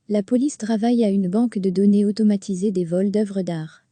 La police travaille à une banque de données automatisée des vols d'œuvres d'art.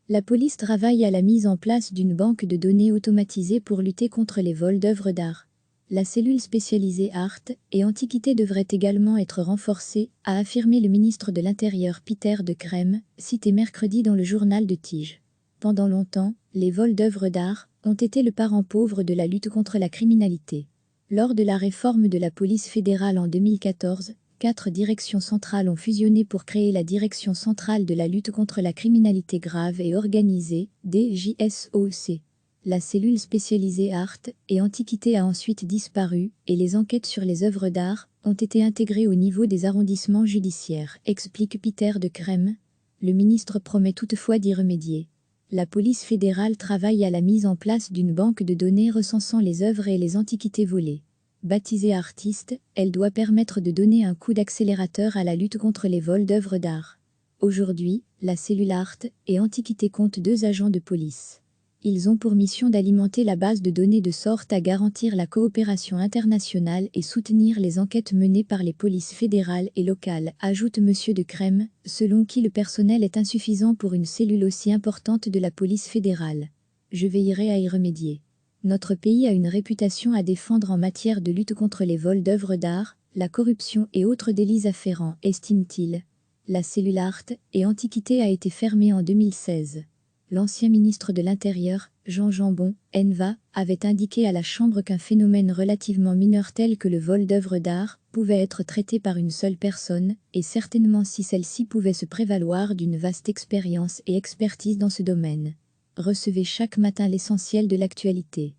La police travaille à la mise en place d'une banque de données automatisée pour lutter contre les vols d'œuvres d'art. La cellule spécialisée Art et Antiquités devrait également être renforcée, a affirmé le ministre de l'Intérieur Pieter De Crème, cité mercredi dans le journal de Tige. Pendant longtemps, les vols d'œuvres d'art ont été le parent pauvre de la lutte contre la criminalité. Lors de la réforme de la police fédérale en 2014, 4 directions centrales ont fusionné pour créer la Direction centrale de la lutte contre la criminalité grave et organisée, DJSOC. La cellule spécialisée Art et Antiquités a ensuite disparu, et les enquêtes sur les œuvres d'art ont été intégrées au niveau des arrondissements judiciaires, explique Pieter De Crème. Le ministre promet toutefois d'y remédier. La police fédérale travaille à la mise en place d'une banque de données recensant les œuvres et les antiquités volées. Baptisée Artiste, elle doit permettre de donner un coup d'accélérateur à la lutte contre les vols d'œuvres d'art. Aujourd'hui, la cellule Art et Antiquités compte 2 agents de police. Ils ont pour mission d'alimenter la base de données de sorte à garantir la coopération internationale et soutenir les enquêtes menées par les polices fédérales et locales, ajoute M. De Crème, selon qui le personnel est insuffisant pour une cellule aussi importante de la police fédérale. Je veillerai à y remédier. Notre pays a une réputation à défendre en matière de lutte contre les vols d'œuvres d'art, la corruption et autres délits afférents, estime-t-il. La cellule Art et Antiquités a été fermée en 2016. L'ancien ministre de l'Intérieur, Jean Jambon, ENVA, avait indiqué à la Chambre qu'un phénomène relativement mineur tel que le vol d'œuvres d'art pouvait être traité par une seule personne, et certainement si celle-ci pouvait se prévaloir d'une vaste expérience et expertise dans ce domaine. Recevez chaque matin l'essentiel de l'actualité.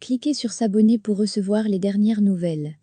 Cliquez sur s'abonner pour recevoir les dernières nouvelles.